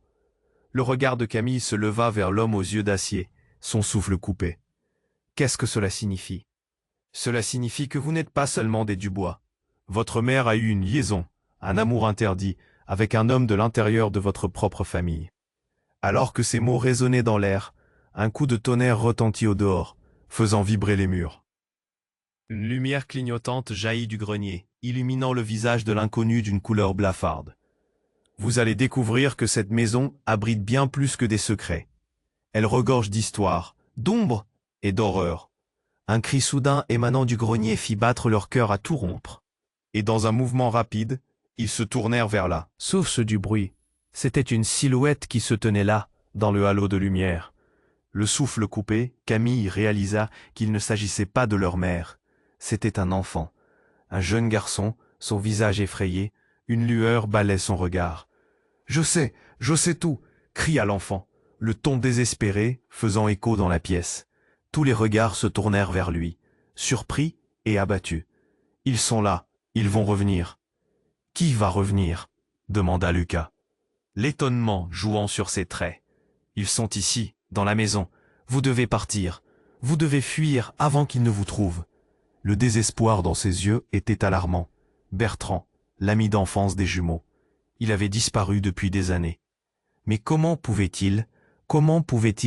Le regard de Camille se leva vers l'homme aux yeux d'acier, son souffle coupé. « Qu'est-ce que cela signifie ?»« Cela signifie que vous n'êtes pas seulement des Dubois. Votre mère a eu une liaison, un amour interdit, avec un homme de l'intérieur de votre propre famille. » Alors que ces mots résonnaient dans l'air, un coup de tonnerre retentit au dehors, faisant vibrer les murs. Une lumière clignotante jaillit du grenier, illuminant le visage de l'inconnu d'une couleur blafarde. Vous allez découvrir que cette maison abrite bien plus que des secrets. Elle regorge d'histoires, d'ombre et d'horreur. Un cri soudain émanant du grenier fit battre leur cœur à tout rompre. Et dans un mouvement rapide, ils se tournèrent vers là. Sauf ceux du bruit. C'était une silhouette qui se tenait là, dans le halo de lumière. Le souffle coupé, Camille réalisa qu'il ne s'agissait pas de leur mère. C'était un enfant. Un jeune garçon, son visage effrayé, une lueur balait son regard. « je sais tout !» cria l'enfant, le ton désespéré faisant écho dans la pièce. Tous les regards se tournèrent vers lui, surpris et abattus. « Ils sont là, ils vont revenir. »« Qui va revenir ?» demanda Lucas. L'étonnement jouant sur ses traits. « Ils sont ici, dans la maison. Vous devez partir. Vous devez fuir avant qu'ils ne vous trouvent. » Le désespoir dans ses yeux était alarmant. Bertrand, l'ami d'enfance des jumeaux. Il avait disparu depuis des années. Mais comment pouvait-il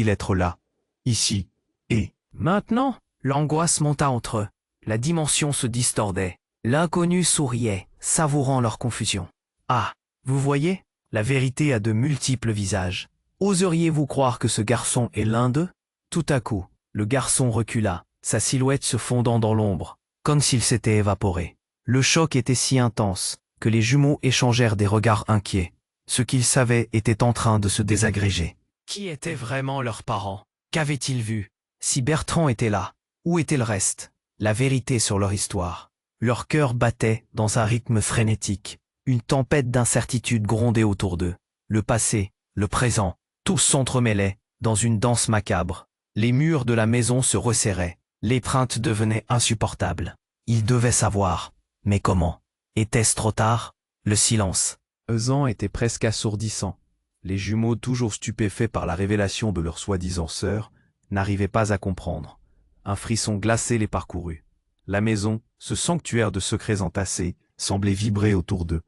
être là, ici, et... Maintenant, l'angoisse monta entre eux. La dimension se distordait. L'inconnu souriait, savourant leur confusion. Ah, vous voyez, la vérité a de multiples visages. Oseriez-vous croire que ce garçon est l'un d'eux? Tout à coup, le garçon recula, sa silhouette se fondant dans l'ombre, comme s'il s'était évaporé. Le choc était si intense que les jumeaux échangèrent des regards inquiets. Ce qu'ils savaient était en train de se désagréger. Qui étaient vraiment leurs parents? Qu'avaient-ils vu? Si Bertrand était là, où était le reste? La vérité sur leur histoire. Leur cœur battait dans un rythme frénétique. Une tempête d'incertitude grondait autour d'eux. Le passé, le présent, tout s'entremêlait, Dans une danse macabre, les murs de la maison se resserraient, l'étreinte devenait insupportable. Ils devaient savoir, mais comment? Était-ce trop tard? Le silence. Pesant était presque assourdissant. Les jumeaux, toujours stupéfaits par la révélation de leur soi-disant sœur, n'arrivaient pas à comprendre. Un frisson glacé les parcourut. La maison, ce sanctuaire de secrets entassés, semblait vibrer autour d'eux.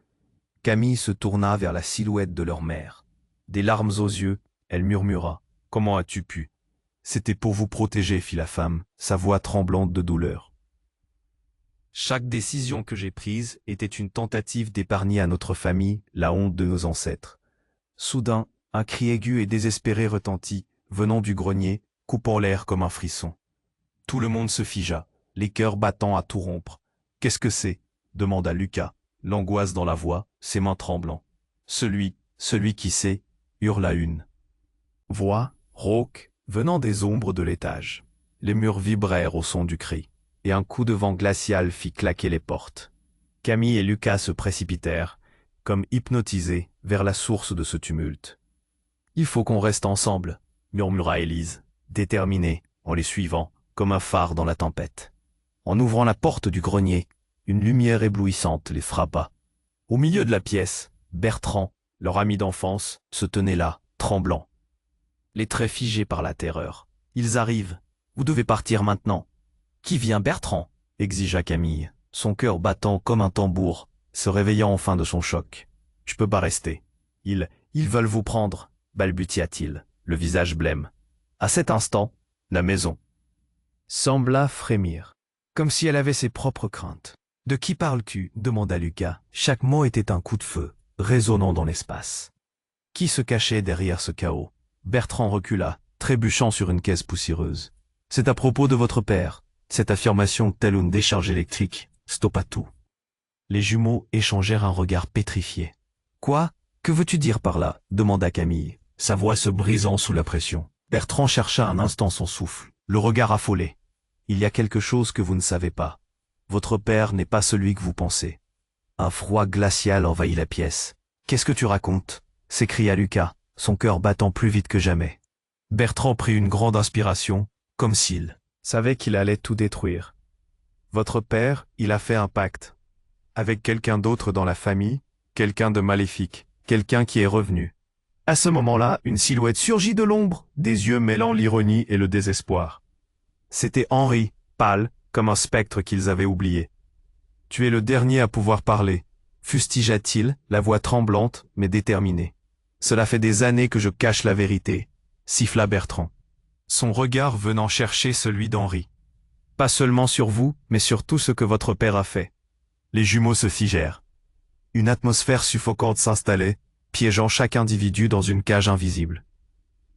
Camille se tourna vers la silhouette de leur mère. Des larmes aux yeux, elle murmura. « Comment as-tu pu ?»« C'était pour vous protéger, fit la femme, sa voix tremblante de douleur. Chaque décision que j'ai prise était une tentative d'épargner à notre famille la honte de nos ancêtres. » Soudain, un cri aigu et désespéré retentit, venant du grenier, coupant l'air comme un frisson. Tout le monde se figea, les cœurs battant à tout rompre. « Qu'est-ce que c'est ?» demanda Lucas, l'angoisse dans la voix, ses mains tremblant. « Celui qui sait » hurla une voix, rauque, venant des ombres de l'étage. Les murs vibrèrent au son du cri, et un coup de vent glacial fit claquer les portes. Camille et Lucas se précipitèrent, comme hypnotisés, vers la source de ce tumulte. « Il faut qu'on reste ensemble » murmura Élise, déterminée, en les suivant, comme un phare dans la tempête. En ouvrant la porte du grenier, une lumière éblouissante les frappa. Au milieu de la pièce, Bertrand, leur ami d'enfance, se tenait là, tremblant. Les traits figés par la terreur. « Ils arrivent. Vous devez partir maintenant. »« Qui vient, Bertrand ?» exigea Camille, son cœur battant comme un tambour, se réveillant enfin de son choc. « Je peux pas rester. Ils veulent vous prendre, » balbutia-t-il, le visage blême. À cet instant, la maison sembla frémir, comme si elle avait ses propres craintes. « De qui parles-tu » demanda Lucas. Chaque mot était un coup de feu, résonnant dans l'espace. Qui se cachait derrière ce chaos? Bertrand recula, trébuchant sur une caisse poussiéreuse. « C'est à propos de votre père. » Cette affirmation, telle une décharge électrique, stoppa tout. Les jumeaux échangèrent un regard pétrifié. « Quoi? Que veux-tu dire par là ?» demanda Camille, sa voix se brisant sous la pression. Bertrand chercha un instant son souffle, le regard affolé. « Il y a quelque chose que vous ne savez pas. Votre père n'est pas celui que vous pensez. » Un froid glacial envahit la pièce. « Qu'est-ce que tu racontes ?» s'écria Lucas, son cœur battant plus vite que jamais. Bertrand prit une grande inspiration, comme s'il savait qu'il allait tout détruire. « Votre père, il a fait un pacte. Avec quelqu'un d'autre dans la famille, quelqu'un de maléfique, quelqu'un qui est revenu. » À ce moment-là, une silhouette surgit de l'ombre, des yeux mêlant l'ironie et le désespoir. C'était Henri, pâle, comme un spectre qu'ils avaient oublié. « Tu es le dernier à pouvoir parler, » fustigea-t-il, la voix tremblante, mais déterminée. « Cela fait des années que je cache la vérité, » siffla Bertrand, son regard venant chercher celui d'Henri. « Pas seulement sur vous, mais sur tout ce que votre père a fait. » Les jumeaux se figèrent. Une atmosphère suffocante s'installait, piégeant chaque individu dans une cage invisible.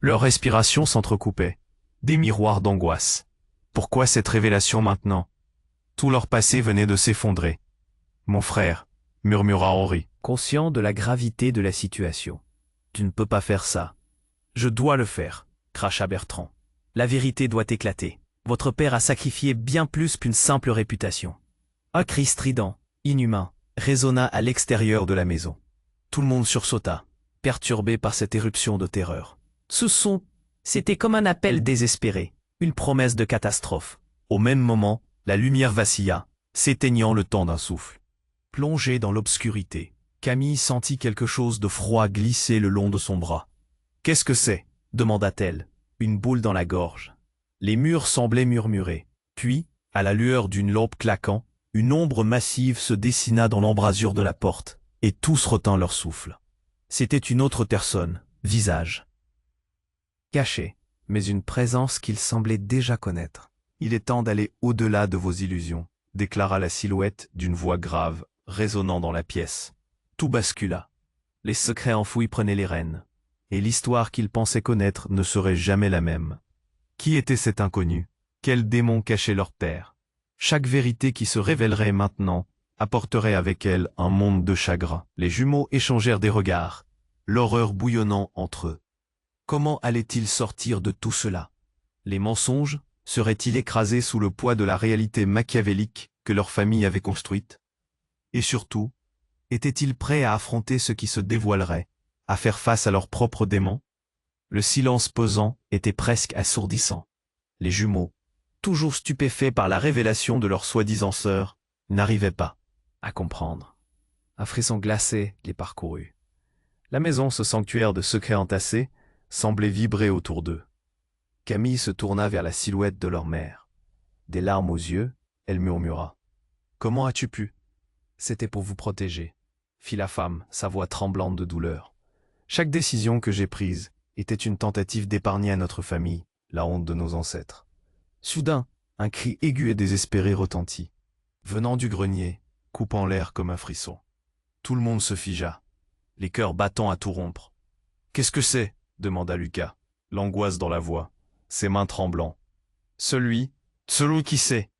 Leur respiration s'entrecoupait. Des miroirs d'angoisse. Pourquoi cette révélation maintenant? Tout leur passé venait de s'effondrer. « Mon frère » murmura Henri, conscient de la gravité de la situation. « Tu ne peux pas faire ça. »« Je dois le faire » cracha Bertrand. « La vérité doit éclater. Votre père a sacrifié bien plus qu'une simple réputation. » Un cri strident, inhumain, résonna à l'extérieur de la maison. Tout le monde sursauta, perturbé par cette éruption de terreur. Ce son, c'était comme un appel désespéré, une promesse de catastrophe. Au même moment, la lumière vacilla, s'éteignant le temps d'un souffle. Plongée dans l'obscurité, Camille sentit quelque chose de froid glisser le long de son bras. « Qu'est-ce que c'est » demanda-t-elle, une boule dans la gorge. Les murs semblaient murmurer. Puis, à la lueur d'une lampe claquant, une ombre massive se dessina dans l'embrasure de la porte, et tous retinrent leur souffle. C'était une autre personne, visage caché, mais une présence qu'ils semblaient déjà connaître. « Il est temps d'aller au-delà de vos illusions », déclara la silhouette d'une voix grave, résonnant dans la pièce. Tout bascula. Les secrets enfouis prenaient les rênes, et l'histoire qu'ils pensaient connaître ne serait jamais la même. Qui était cet inconnu? Quel démon cachait leur père? Chaque vérité qui se révélerait maintenant apporterait avec elle un monde de chagrin. Les jumeaux échangèrent des regards, l'horreur bouillonnant entre eux. Comment allaient-ils sortir de tout cela? Les mensonges seraient-ils écrasés sous le poids de la réalité machiavélique que leur famille avait construite? Et surtout, étaient-ils prêts à affronter ce qui se dévoilerait, à faire face à leurs propres démons? Le silence pesant était presque assourdissant. Les jumeaux, toujours stupéfaits par la révélation de leur soi-disant sœur, n'arrivaient pas à comprendre. Un frisson glacé les parcourut. La maison, ce sanctuaire de secrets entassés, semblait vibrer autour d'eux. Camille se tourna vers la silhouette de leur mère. Des larmes aux yeux, elle murmura. « Comment as-tu pu ?»« C'était pour vous protéger, » fit la femme, sa voix tremblante de douleur. « Chaque décision que j'ai prise était une tentative d'épargner à notre famille la honte de nos ancêtres. » Soudain, un cri aigu et désespéré retentit, venant du grenier, coupant l'air comme un frisson. Tout le monde se figea, les cœurs battant à tout rompre. « Qu'est-ce que c'est ?» demanda Lucas, l'angoisse dans la voix, ses mains tremblant. « Celui qui sait !»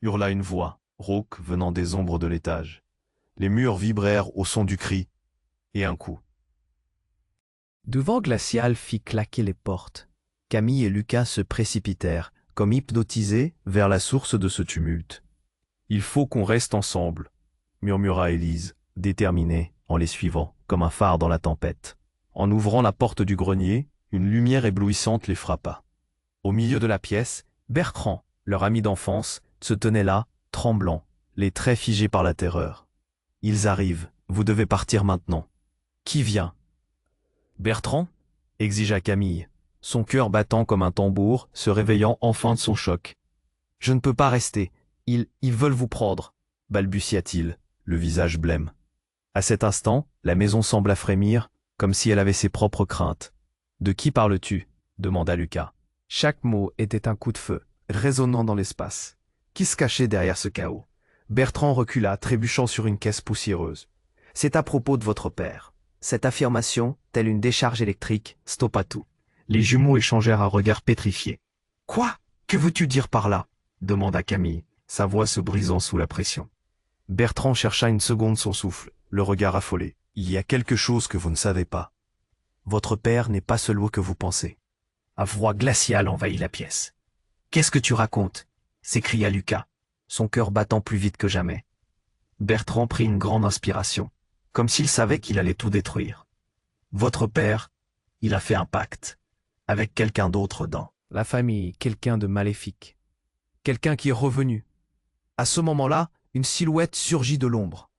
hurla une voix, rauque venant des ombres de l'étage. Les murs vibrèrent au son du cri, et un coup. Du vent glacial fit claquer les portes. Camille et Lucas se précipitèrent, comme hypnotisés, vers la source de ce tumulte. « Il faut qu'on reste ensemble », murmura Élise, déterminée, en les suivant, comme un phare dans la tempête. En ouvrant la porte du grenier, une lumière éblouissante les frappa. Au milieu de la pièce, Bertrand, leur ami d'enfance, se tenait là, tremblant, les traits figés par la terreur. « Ils arrivent, vous devez partir maintenant. »« Qui vient ?»« Bertrand ?» exigea Camille, son cœur battant comme un tambour, se réveillant enfin de son choc. « Je ne peux pas rester, ils veulent vous prendre » balbutia-t-il, le visage blême. À cet instant, la maison sembla frémir, comme si elle avait ses propres craintes. « De qui parles-tu » demanda Lucas. Chaque mot était un coup de feu, résonnant dans l'espace. Qui se cachait derrière ce chaos? Bertrand recula, trébuchant sur une caisse poussiéreuse. « C'est à propos de votre père. » Cette affirmation, telle une décharge électrique, stoppa tout. Les jumeaux échangèrent un regard pétrifié. « Quoi? Que veux-tu dire par là ?» demanda Camille, sa voix se brisant sous la pression. Bertrand chercha une seconde son souffle, le regard affolé. « Il y a quelque chose que vous ne savez pas. Votre père n'est pas celui que vous pensez. » Un froid glacial envahit la pièce. « Qu'est-ce que tu racontes ?» s'écria Lucas, son cœur battant plus vite que jamais. Bertrand prit une grande inspiration, comme s'il savait qu'il allait tout détruire. « Votre père, il a fait un pacte, avec quelqu'un d'autre dans la famille, quelqu'un de maléfique, quelqu'un qui est revenu. » À ce moment-là, une silhouette surgit de l'ombre,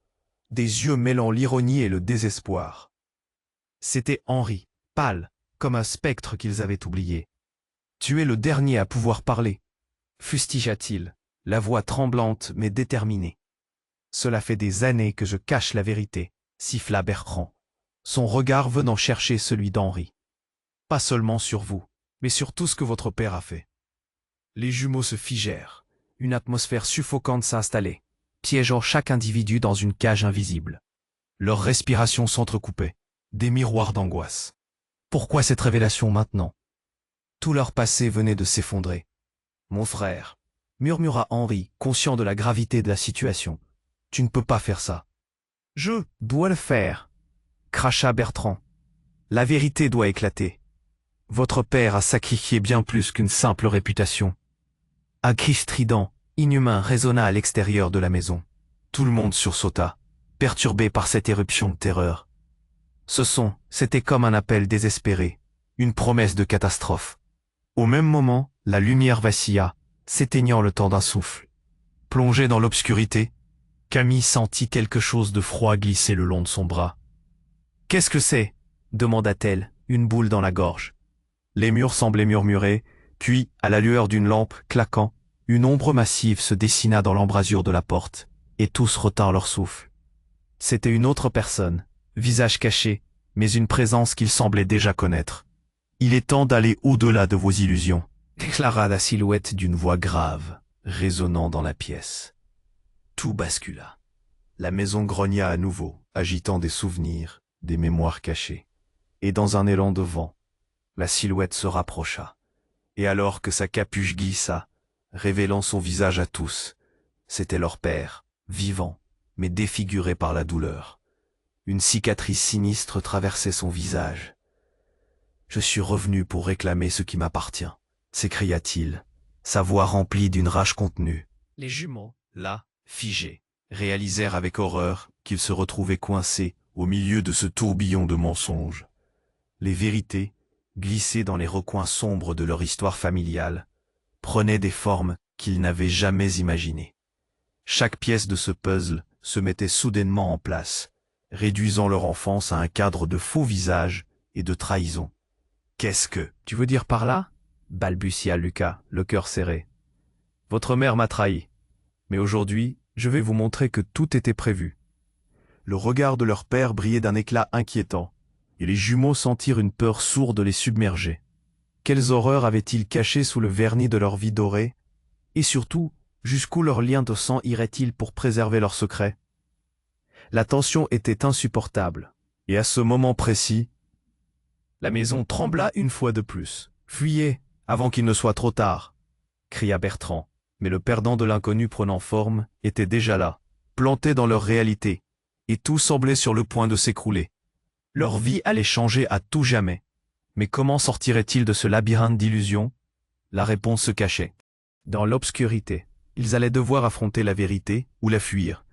des yeux mêlant l'ironie et le désespoir. C'était Henri, pâle, comme un spectre qu'ils avaient oublié. « Tu es le dernier à pouvoir parler » fustigea-t-il, la voix tremblante mais déterminée. « Cela fait des années que je cache la vérité » siffla Bertrand, son regard venant chercher celui d'Henri. « Pas seulement sur vous, mais sur tout ce que votre père a fait. » Les jumeaux se figèrent, une atmosphère suffocante s'installait, piégeant chaque individu dans une cage invisible. Leurs respirations s'entrecoupaient, des miroirs d'angoisse. Pourquoi cette révélation maintenant? Tout leur passé venait de s'effondrer. « Mon frère » murmura Henri, conscient de la gravité de la situation. « Tu ne peux pas faire ça. »« Je dois le faire » cracha Bertrand. « La vérité doit éclater. Votre père a sacrifié bien plus qu'une simple réputation. » Un cri strident, inhumain résonna à l'extérieur de la maison. Tout le monde sursauta, perturbé par cette éruption de terreur. Ce son, c'était comme un appel désespéré, une promesse de catastrophe. Au même moment, la lumière vacilla, s'éteignant le temps d'un souffle. Plongée dans l'obscurité, Camille sentit quelque chose de froid glisser le long de son bras. « Qu'est-ce que c'est » demanda-t-elle, une boule dans la gorge. Les murs semblaient murmurer, puis, à la lueur d'une lampe claquant, une ombre massive se dessina dans l'embrasure de la porte, et tous retinrent leur souffle. C'était une autre personne, visage caché, mais une présence qu'ils semblaient déjà connaître. « Il est temps d'aller au-delà de vos illusions », déclara la silhouette d'une voix grave, résonnant dans la pièce. Tout bascula. La maison grogna à nouveau, agitant des souvenirs, des mémoires cachées. Et dans un élan de vent, la silhouette se rapprocha. Et alors que sa capuche glissa, révélant son visage à tous, c'était leur père, vivant, mais défiguré par la douleur. Une cicatrice sinistre traversait son visage. « Je suis revenu pour réclamer ce qui m'appartient », s'écria-t-il, sa voix remplie d'une rage contenue. Les jumeaux, là, figés, réalisèrent avec horreur qu'ils se retrouvaient coincés au milieu de ce tourbillon de mensonges. Les vérités, glissés dans les recoins sombres de leur histoire familiale, prenaient des formes qu'ils n'avaient jamais imaginées. Chaque pièce de ce puzzle se mettait soudainement en place, réduisant leur enfance à un cadre de faux visages et de trahison. « Qu'est-ce que Tu veux dire par là ?» balbutia Lucas, le cœur serré. « Votre mère m'a trahi. Mais aujourd'hui, je vais vous montrer que tout était prévu. » Le regard de leur père brillait d'un éclat inquiétant, et les jumeaux sentirent une peur sourde les submerger. Quelles horreurs avaient-ils cachées sous le vernis de leur vie dorée? Et surtout, jusqu'où leur lien de sang irait-il pour préserver leur secret? La tension était insupportable, et à ce moment précis, la maison trembla une fois de plus. « Fuyez, avant qu'il ne soit trop tard !» cria Bertrand, mais le perdant de l'inconnu prenant forme était déjà là, planté dans leur réalité, et tout semblait sur le point de s'écrouler. Leur vie allait changer à tout jamais. Mais comment sortiraient-ils de ce labyrinthe d'illusions? La réponse se cachait. Dans l'obscurité, ils allaient devoir affronter la vérité ou la fuir.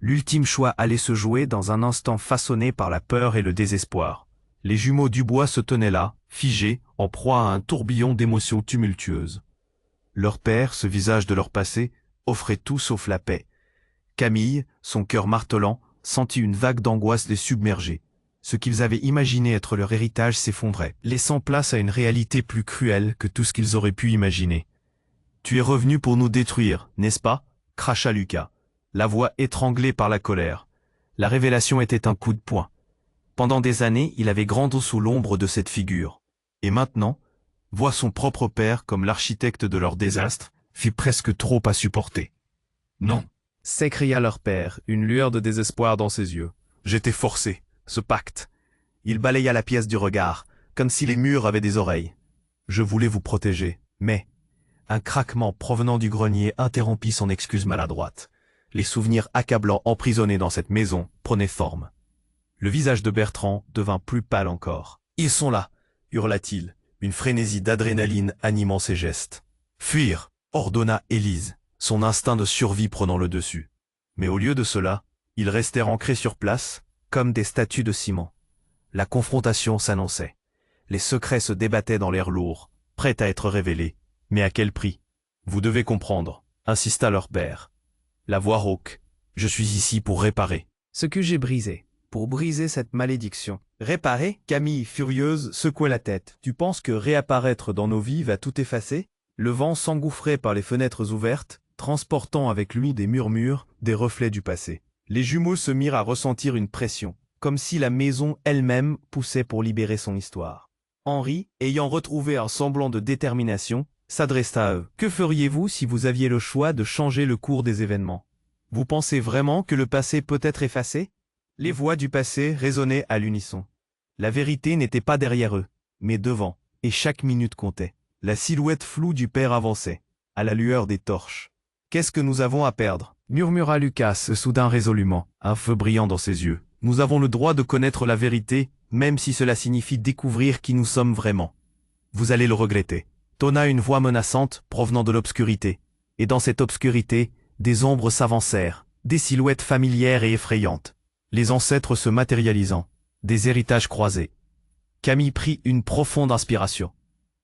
L'ultime choix allait se jouer dans un instant façonné par la peur et le désespoir. Les jumeaux Dubois se tenaient là, figés, en proie à un tourbillon d'émotions tumultueuses. Leur père, ce visage de leur passé, offrait tout sauf la paix. Camille, son cœur martelant, sentit une vague d'angoisse les submerger. Ce qu'ils avaient imaginé être leur héritage s'effondrait, laissant place à une réalité plus cruelle que tout ce qu'ils auraient pu imaginer. « Tu es revenu pour nous détruire, n'est-ce pas ?» cracha Lucas, la voix étranglée par la colère. La révélation était un coup de poing. Pendant des années, il avait grandi sous l'ombre de cette figure. Et maintenant, voir son propre père comme l'architecte de leur désastre fut presque trop à supporter. « Non !» s'écria leur père, une lueur de désespoir dans ses yeux. « J'étais forcé. Ce pacte. » Il balaya la pièce du regard, comme si les murs avaient des oreilles. « Je voulais vous protéger, mais... » Un craquement provenant du grenier interrompit son excuse maladroite. Les souvenirs accablants emprisonnés dans cette maison prenaient forme. Le visage de Bertrand devint plus pâle encore. « Ils sont là !» hurla-t-il, une frénésie d'adrénaline animant ses gestes. « Fuir !» ordonna Élise, son instinct de survie prenant le dessus. Mais au lieu de cela, ils restèrent ancrés sur place, comme des statues de ciment. La confrontation s'annonçait. Les secrets se débattaient dans l'air lourd, prêts à être révélés. Mais à quel prix? Vous devez comprendre, insista leur père. La voix rauque. Je suis ici pour réparer. Ce que j'ai brisé, pour briser cette malédiction. Réparer? Camille, furieuse, secouait la tête. Tu penses que réapparaître dans nos vies va tout effacer? Le vent s'engouffrait par les fenêtres ouvertes, transportant avec lui des murmures, des reflets du passé. Les jumeaux se mirent à ressentir une pression, comme si la maison elle-même poussait pour libérer son histoire. Henri, ayant retrouvé un semblant de détermination, s'adressa à eux. « Que feriez-vous si vous aviez le choix de changer le cours des événements? Vous pensez vraiment que le passé peut être effacé ?» Les voix du passé résonnaient à l'unisson. La vérité n'était pas derrière eux, mais devant, et chaque minute comptait. La silhouette floue du père avançait, à la lueur des torches. « Qu'est-ce que nous avons à perdre ?» murmura Lucas, soudain résolument, un feu brillant dans ses yeux. « Nous avons le droit de connaître la vérité, même si cela signifie découvrir qui nous sommes vraiment. Vous allez le regretter. » Tonna une voix menaçante provenant de l'obscurité. Et dans cette obscurité, des ombres s'avancèrent, des silhouettes familières et effrayantes. Les ancêtres se matérialisant, des héritages croisés. Camille prit une profonde inspiration.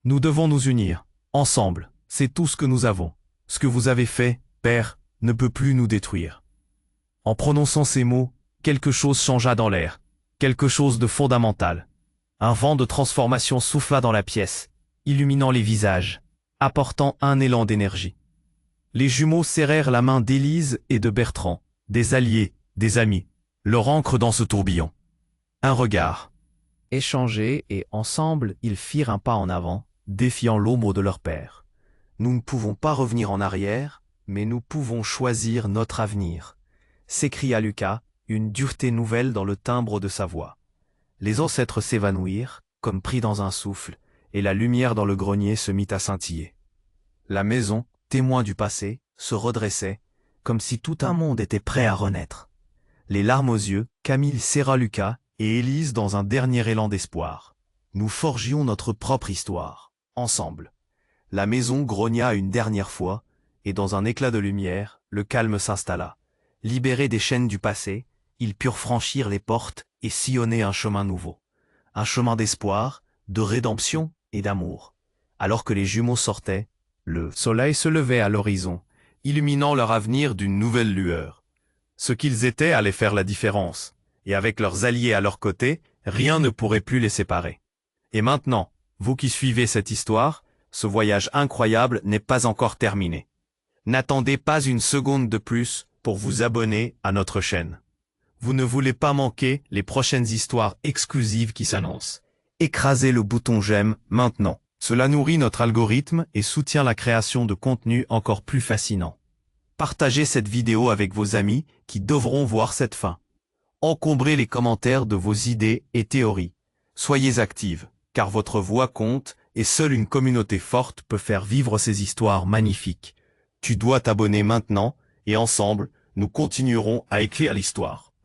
Nous devons nous unir, ensemble, c'est tout ce que nous avons. Ce que vous avez fait, Père, ne peut plus nous détruire. En prononçant ces mots, quelque chose changea dans l'air, quelque chose de fondamental. Un vent de transformation souffla dans la pièce, illuminant les visages, apportant un élan d'énergie. Les jumeaux serrèrent la main d'Élise et de Bertrand, des alliés, des amis, leur ancre dans ce tourbillon. Un regard. Échangés et ensemble, ils firent un pas en avant, défiant l'ombre de leur père. Nous ne pouvons pas revenir en arrière, mais nous pouvons choisir notre avenir, s'écria Lucas, une dureté nouvelle dans le timbre de sa voix. Les ancêtres s'évanouirent, comme pris dans un souffle, et la lumière dans le grenier se mit à scintiller. La maison, témoin du passé, se redressait, comme si tout un monde était prêt à renaître. Les larmes aux yeux, Camille serra Lucas et Élise dans un dernier élan d'espoir. Nous forgions notre propre histoire, ensemble. La maison grogna une dernière fois, et dans un éclat de lumière, le calme s'installa. Libérés des chaînes du passé, ils purent franchir les portes et sillonner un chemin nouveau. Un chemin d'espoir, de rédemption et d'amour. Alors que les jumeaux sortaient, le soleil se levait à l'horizon, illuminant leur avenir d'une nouvelle lueur. Ce qu'ils étaient allait faire la différence, et avec leurs alliés à leur côté, rien ne pourrait plus les séparer. Et maintenant, vous qui suivez cette histoire, ce voyage incroyable n'est pas encore terminé. N'attendez pas une seconde de plus pour vous abonner à notre chaîne. Vous ne voulez pas manquer les prochaines histoires exclusives qui s'annoncent. Écrasez le bouton j'aime maintenant. Cela nourrit notre algorithme et soutient la création de contenus encore plus fascinants. Partagez cette vidéo avec vos amis qui devront voir cette fin. Encombrez les commentaires de vos idées et théories. Soyez actives, car votre voix compte et seule une communauté forte peut faire vivre ces histoires magnifiques. Tu dois t'abonner maintenant et ensemble, nous continuerons à écrire l'histoire.